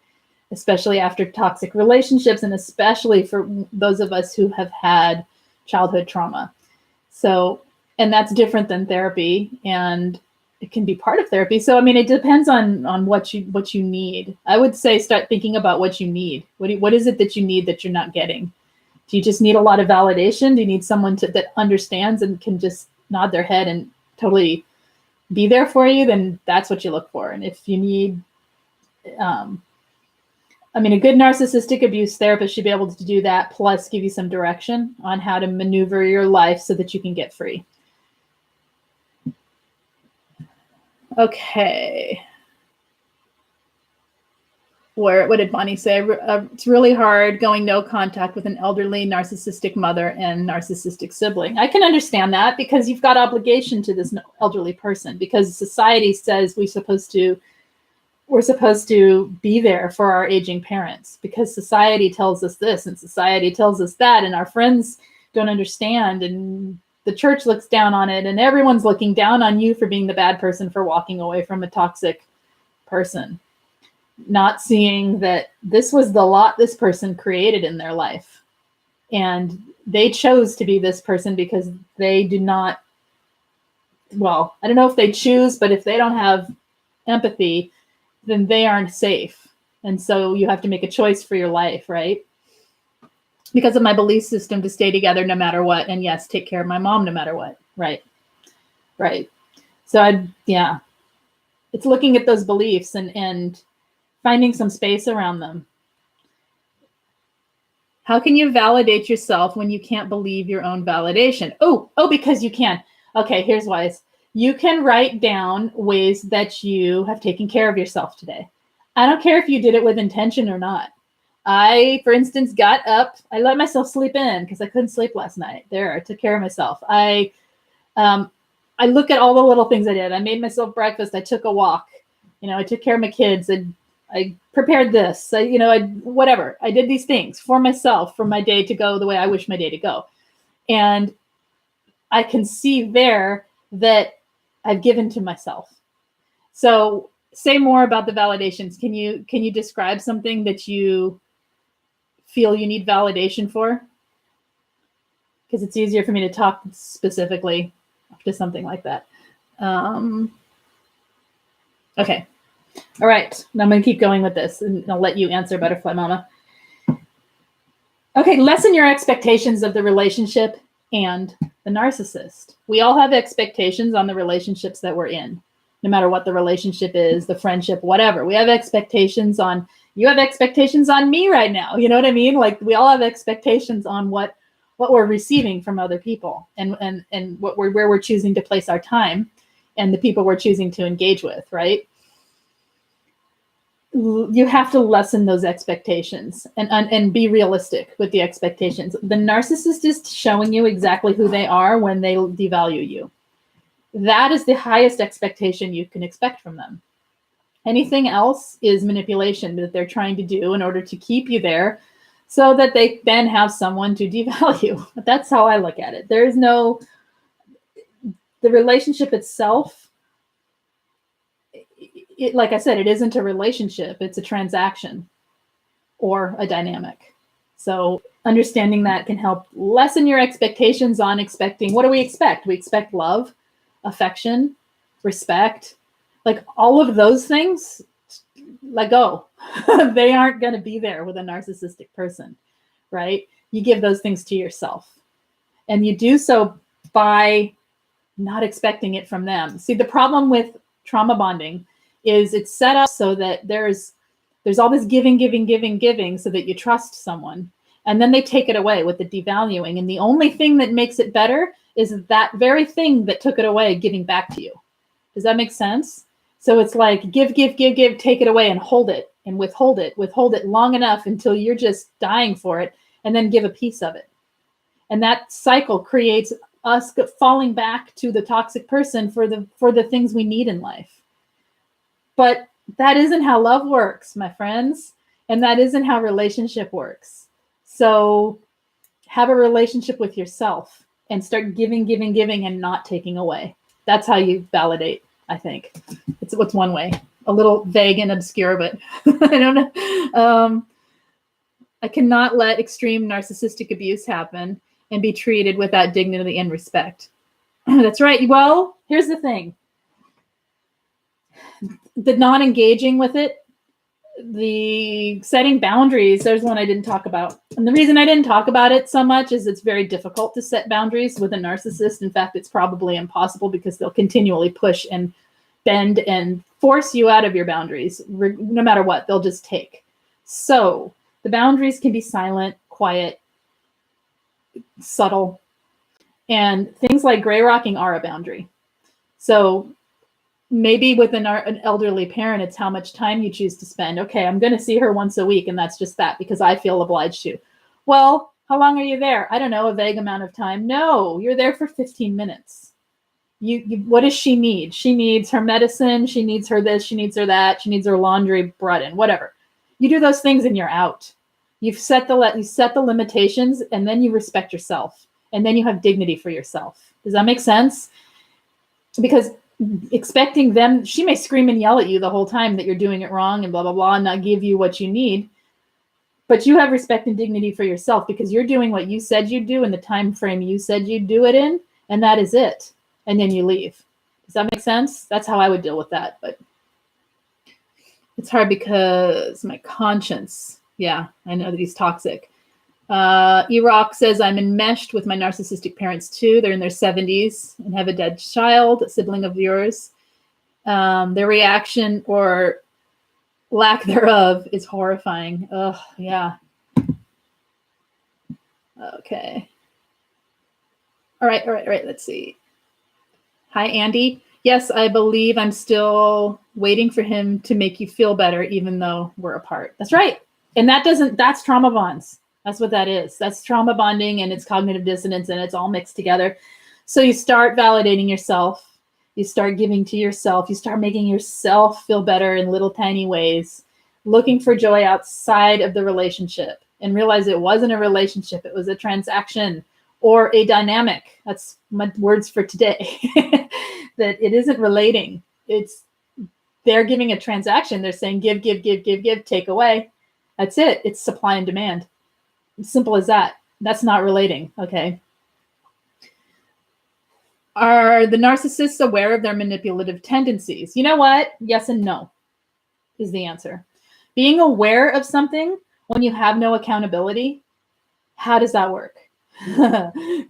especially after toxic relationships, and especially for those of us who have had childhood trauma. So, and that's different than therapy, and it can be part of therapy. So, I mean, it depends on what you need. I would say start thinking about what you need. What is it that you need that you're not getting? Do you just need a lot of validation? Do you need someone that understands and can just nod their head and totally be there for you? Then that's what you look for. And if you need, a good narcissistic abuse therapist should be able to do that, plus give you some direction on how to maneuver your life so that you can get free. Okay. What did Bonnie say? It's really hard going no contact with an elderly narcissistic mother and narcissistic sibling. I can understand that, because you've got obligation to this elderly person, because society says we're supposed to be there for our aging parents, because society tells us this and society tells us that, and our friends don't understand, and the church looks down on it, and everyone's looking down on you for being the bad person for walking away from a toxic person, not seeing that this was the lot this person created in their life. And they chose to be this person because they do not, well, I don't know if they choose, but if they don't have empathy, then they aren't safe. And so you have to make a choice for your life, right? Because of my belief system to stay together no matter what. And yes, take care of my mom no matter what. Right. So it's looking at those beliefs and finding some space around them. How can you validate yourself when you can't believe your own validation? Oh, because you can. Okay, here's wise. You can write down ways that you have taken care of yourself today. I don't care if you did it with intention or not. I, for instance, got up. I let myself sleep in because I couldn't sleep last night. I took care of myself. I look at all the little things I did. I made myself breakfast. I took a walk. I took care of my kids. I prepared this. Whatever. I did these things for myself, for my day to go the way I wish my day to go. And I can see there that I've given to myself. So say more about the validations. Can you describe something that you feel you need validation for? Because it's easier for me to talk specifically to something like that. Okay. All right. Now I'm going to keep going with this, and I'll let you answer, Butterfly Mama. Okay. Lessen your expectations of the relationship and the narcissist. We all have expectations on the relationships that we're in, no matter what the relationship is, the friendship, whatever. We have expectations on, you have expectations on me right now. You know what I mean? Like, we all have expectations on what we're receiving from other people, and where we're choosing to place our time, and the people we're choosing to engage with, right? You have to lessen those expectations and be realistic with the expectations. The narcissist is showing you exactly who they are when they devalue you. That is the highest expectation you can expect from them. Anything else is manipulation that they're trying to do in order to keep you there so that they then have someone to devalue. But that's how I look at it. There is the relationship itself, like I said, it isn't a relationship. It's a transaction or a dynamic. So understanding that can help lessen your expectations on expecting. What do we expect? We expect love, affection, respect, like all of those things. Let go. They aren't going to be there with a narcissistic person, right? You give those things to yourself, and you do so by not expecting it from them. See, the problem with trauma bonding is it's set up so that there's all this giving so that you trust someone, and then they take it away with the devaluing. And the only thing that makes it better is that very thing that took it away giving back to you. Does that make sense? So it's like give, take it away and hold it and withhold it long enough until you're just dying for it, and then give a piece of it. And that cycle creates us falling back to the toxic person for the things we need in life. But that isn't how love works, my friends. And that isn't how relationship works. So have a relationship with yourself and start giving and not taking away. That's how you validate, I think. It's one way. a little vague and obscure, but I don't know. I cannot let extreme narcissistic abuse happen and be treated with that dignity and respect. That's right. Well, here's the thing. The non-engaging with it, the setting boundaries, there's one I didn't talk about. And the reason I didn't talk about it so much is it's very difficult to set boundaries with a narcissist. In fact, it's probably impossible because they'll continually push and bend and force you out of your boundaries. No matter what, they'll just take. So the boundaries can be silent, quiet, subtle, and things like gray rocking are a boundary. So maybe with an elderly parent, it's how much time you choose to spend. Okay, I'm going to see her once a week, and that's just that because I feel obliged to. Well, how long are you there? I don't know, a vague amount of time. No, you're there for 15 minutes. What does she need? She needs her medicine. She needs her this. She needs her that. She needs her laundry brought in, whatever. You do those things and you're out. You set the limitations, and then you respect yourself, and then you have dignity for yourself. Does that make sense? Because expecting them, she may scream and yell at you the whole time that you're doing it wrong and blah, blah, blah, and not give you what you need. But you have respect and dignity for yourself because you're doing what you said you'd do in the time frame you said you'd do it in, and that is it. And then you leave. Does that make sense? That's how I would deal with that. But it's hard because my conscience, yeah, I know that he's toxic. Iraq says, I'm enmeshed with my narcissistic parents too. They're in their 70s and have a dead child, a sibling of yours. Their reaction or lack thereof is horrifying. Oh, yeah. Okay. All right. Let's see. Hi, Andy. Yes, I believe I'm still waiting for him to make you feel better, even though we're apart. That's right. And that's trauma bonds. That's what that is. That's trauma bonding, and it's cognitive dissonance, and it's all mixed together. So you start validating yourself. You start giving to yourself. You start making yourself feel better in little tiny ways, looking for joy outside of the relationship, and realize it wasn't a relationship. It was a transaction or a dynamic. That's my words for today. That it isn't relating. They're giving a transaction. They're saying give, take away. That's it. It's supply and demand. Simple as that. That's not relating. Okay. Are the narcissists aware of their manipulative tendencies? You know what? Yes and no is the answer. Being aware of something when you have no accountability, how does that work?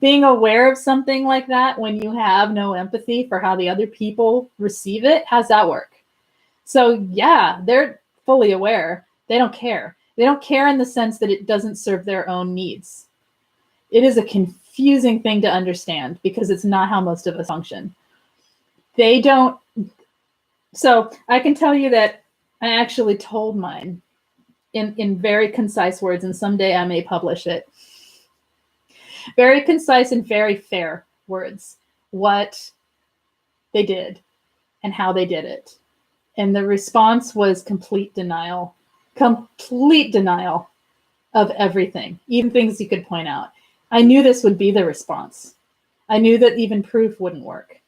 Being aware of something like that when you have no empathy for how the other people receive it, how's that work? So yeah, they're fully aware. They don't care. They don't care in the sense that it doesn't serve their own needs. It is a confusing thing to understand because it's not how most of us function. They don't. So I can tell you that I actually told mine in very concise words, and someday I may publish it. Very concise and very fair words, what they did and how they did it. And the response was complete denial of everything, even things you could point out. I knew this would be the response. I knew that even proof wouldn't work.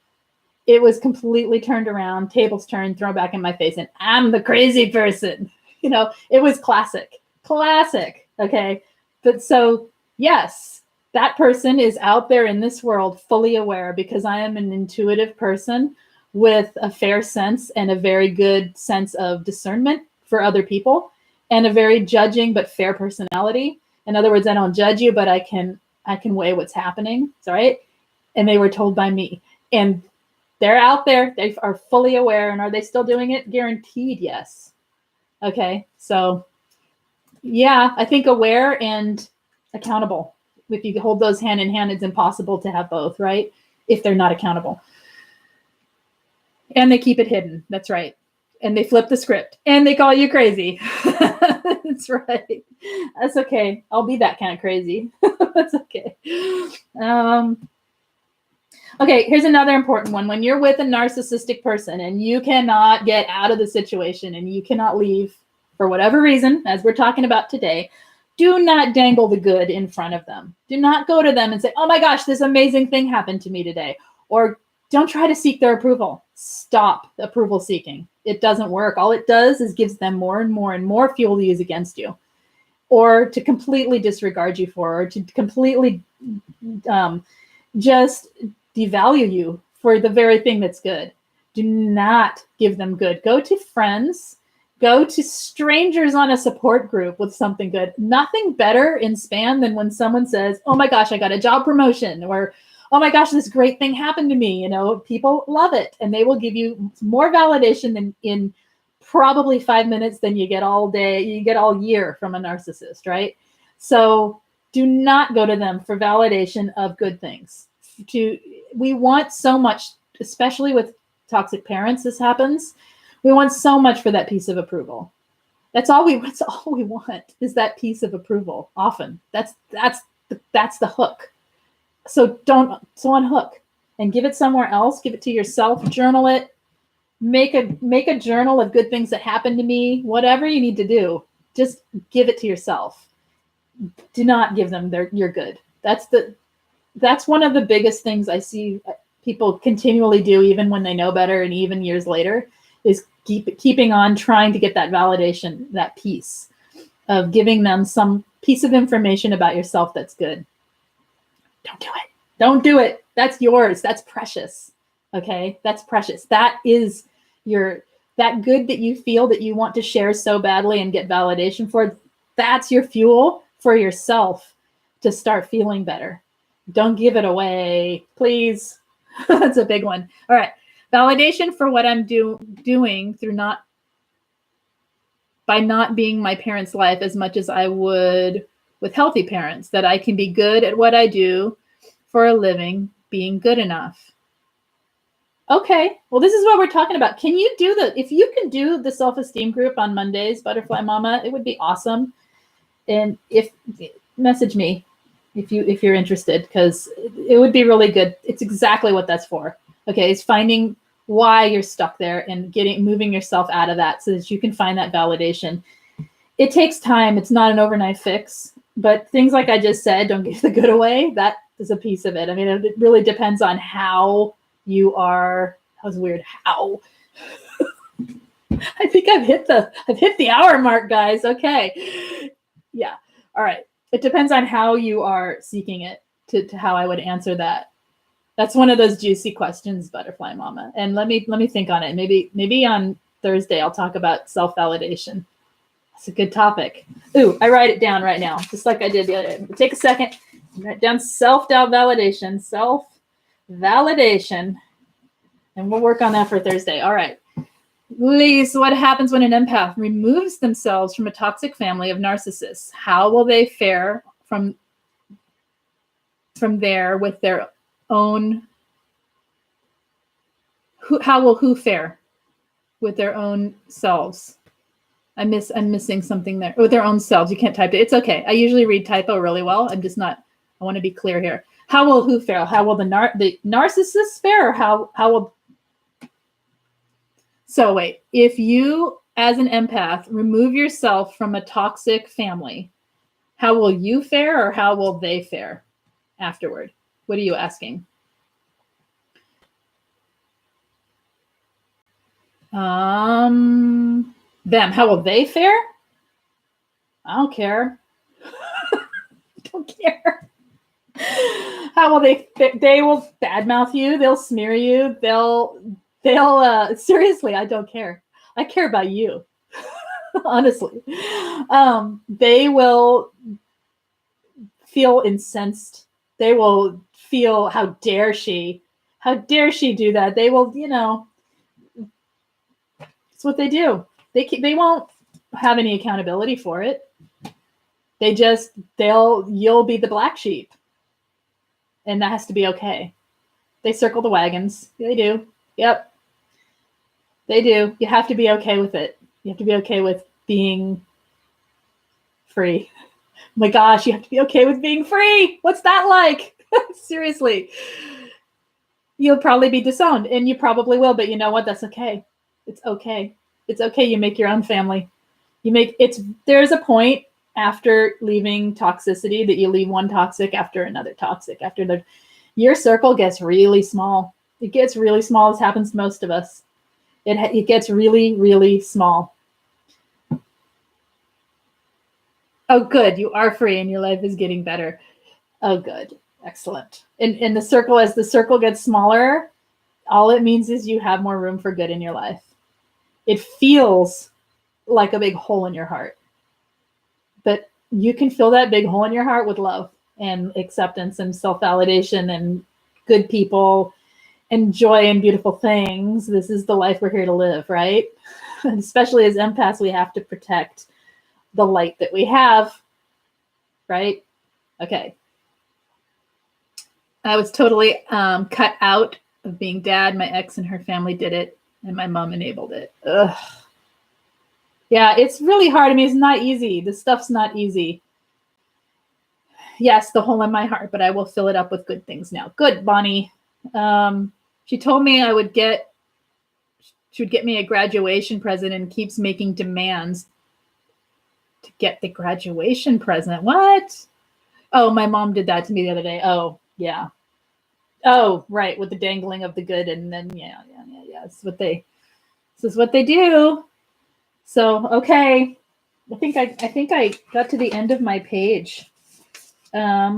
It was completely turned around, tables turned, thrown back in my face, and I'm the crazy person. You know, it was classic. Okay. But so, yes, that person is out there in this world fully aware because I am an intuitive person with a fair sense and a very good sense of discernment for other people and a very judging but fair personality. In other words, I don't judge you, but I can weigh what's happening. It's all right. And they were told by me. And they're out there. They are fully aware. And are they still doing it? Guaranteed, yes. Okay. So, yeah, I think aware and accountable. If you hold those hand in hand, it's impossible to have both, right? If they're not accountable. And they keep it hidden. That's right. And they flip the script and they call you crazy. That's right. That's okay. I'll be that kind of crazy. That's okay. Okay, here's another important one. When you're with a narcissistic person and you cannot get out of the situation and you cannot leave for whatever reason, as we're talking about today, do not dangle the good in front of them. Do not go to them and say, oh my gosh, this amazing thing happened to me today. Or don't try to seek their approval. Stop approval seeking. It doesn't work. All it does is gives them more and more and more fuel to use against you, or to completely disregard you for, or to completely just devalue you for the very thing that's good. Do not give them good. Go to friends, go to strangers on a support group with something good. Nothing better in spam than when someone says, oh my gosh, I got a job promotion, or oh my gosh, this great thing happened to me. You know, people love it, and they will give you more validation than in probably 5 minutes than you get all day, you get all year from a narcissist, right? So do not go to them for validation of good things. We want so much, especially with toxic parents, this happens. We want so much for that piece of approval. That's all we want is that piece of approval. Often that's the hook. So unhook and give it somewhere else. Give it to yourself. Journal it. Make a journal of good things that happened to me. Whatever you need to do, just give it to yourself. Do not give them you're good. That's one of the biggest things I see people continually do, even when they know better and even years later, is keeping on trying to get that validation, that piece of giving them some piece of information about yourself that's good. Don't do it. Don't do it. That's yours. That's precious. Okay. That's precious. That is that good that you feel that you want to share so badly and get validation for. That's your fuel for yourself to start feeling better. Don't give it away, please. That's a big one. All right. Validation for what I'm doing through by not being my parents' life as much as I would with healthy parents, that I can be good at what I do for a living, being good enough. Okay, well, this is what we're talking about. Can you if you can do the self-esteem group on Mondays, Butterfly Mama, it would be awesome. And message me if you're interested, because it would be really good. It's exactly what that's for. Okay, it's finding why you're stuck there and moving yourself out of that so that you can find that validation. It takes time. It's not an overnight fix, but things like I just said, don't give the good away. That is a piece of it. I mean, it really depends on how you are. That was weird. How? I think I've hit the hour mark, guys. Okay. Yeah. All right. It depends on how you are seeking it to how I would answer that. That's one of those juicy questions, Butterfly Mama. And let me think on it. Maybe on Thursday I'll talk about self-validation. That's a good topic. Ooh, I write it down right now, just like I did the other day. Take a second, write down self-validation, and we'll work on that for Thursday. All right. Lise, what happens when an empath removes themselves from a toxic family of narcissists? How will they fare from there with their own? How will who fare with their own selves? I'm missing something there. With their own selves. You can't type it. It's okay. I usually read typo really well. I'm just not. I want to be clear here. How will who fare? How will the narcissist fare? Or how will? So wait, if you as an empath remove yourself from a toxic family, how will you fare, or how will they fare afterward? What are you asking? Them. How will they fare? I don't care. Don't care. How will they? They will badmouth you. They'll smear you. They'll seriously, I don't care. I care about you. Honestly. They will feel incensed. They will feel, how dare she do that? They will, it's what they do. They won't have any accountability for it. You'll be the black sheep. And that has to be okay. They circle the wagons. They do. Yep. They do. You have to be okay with it. You have to be okay with being free. Oh my gosh, you have to be okay with being free. What's that like? Seriously. You'll probably be disowned, and you probably will, but you know what? That's okay. It's okay. It's okay. You make your own family. There's a point after leaving toxicity that you leave one toxic after another toxic after your circle gets really small. It gets really small. This happens to most of us. It gets really, really small. Oh, good. You are free and your life is getting better. Oh, good. Excellent. And the circle, as the circle gets smaller, all it means is you have more room for good in your life. It feels like a big hole in your heart, but you can fill that big hole in your heart with love and acceptance and self-validation and good people and joy and beautiful things. This is the life we're here to live, right? And especially as empaths, we have to protect the light that we have, right? Okay. I was totally cut out of being dad. My ex and her family did it, and my mom enabled it. Ugh. Yeah, it's really hard. I mean, it's not easy. This stuff's not easy. Yes, the hole in my heart, but I will fill it up with good things now. Good, Bonnie. She told me she would get me a graduation present and keeps making demands to get the graduation present. What? Oh, my mom did that to me the other day. Oh, yeah. Oh, right, with the dangling of the good, and then yeah. This is what they do. So okay, I think I got to the end of my page. Yeah,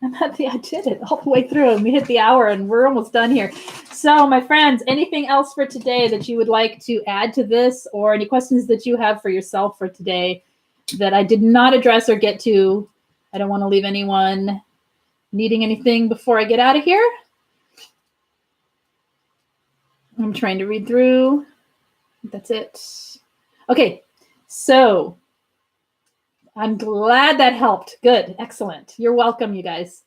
I did it all the way through, and we hit the hour, and we're almost done here. So, my friends, anything else for today that you would like to add to this, or any questions that you have for yourself for today that I did not address or get to? I don't want to leave anyone needing anything before I get out of here. I'm trying to read through. That's it. Okay, so I'm glad that helped. Good, excellent. You're welcome, you guys.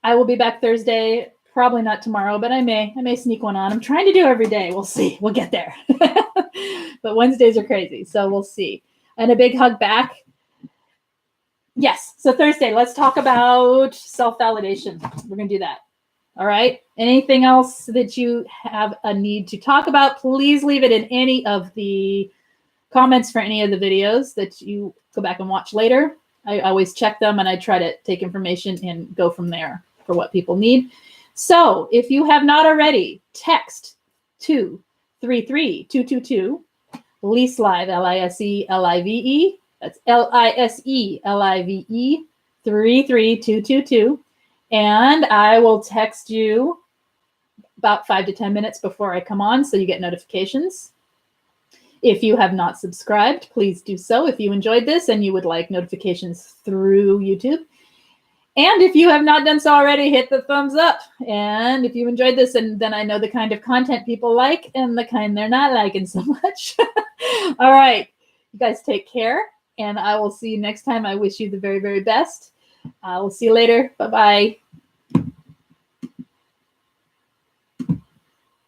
I will be back Thursday. Probably not tomorrow, but I may sneak one on. I'm trying to do every day. We'll see. We'll get there. But Wednesdays are crazy, so we'll see. And a big hug back. Yes, so Thursday, let's talk about self-validation. We're going to do that. All right. Anything else that you have a need to talk about, please leave it in any of the comments for any of the videos that you go back and watch later. I always check them and I try to take information and go from there for what people need. So if you have not already, text 233-222 Lise Live, Liselive. That's Liselive 33222. And I will text you about 5 to 10 minutes before I come on so you get notifications. If you have not subscribed, please do so if you enjoyed this and you would like notifications through YouTube. And if you have not done so already, hit the thumbs up. And if you enjoyed this, and then I know the kind of content people like and the kind they're not liking so much. All right. You guys take care, and I will see you next time. I wish you the very, very best. I will see you later. Bye-bye.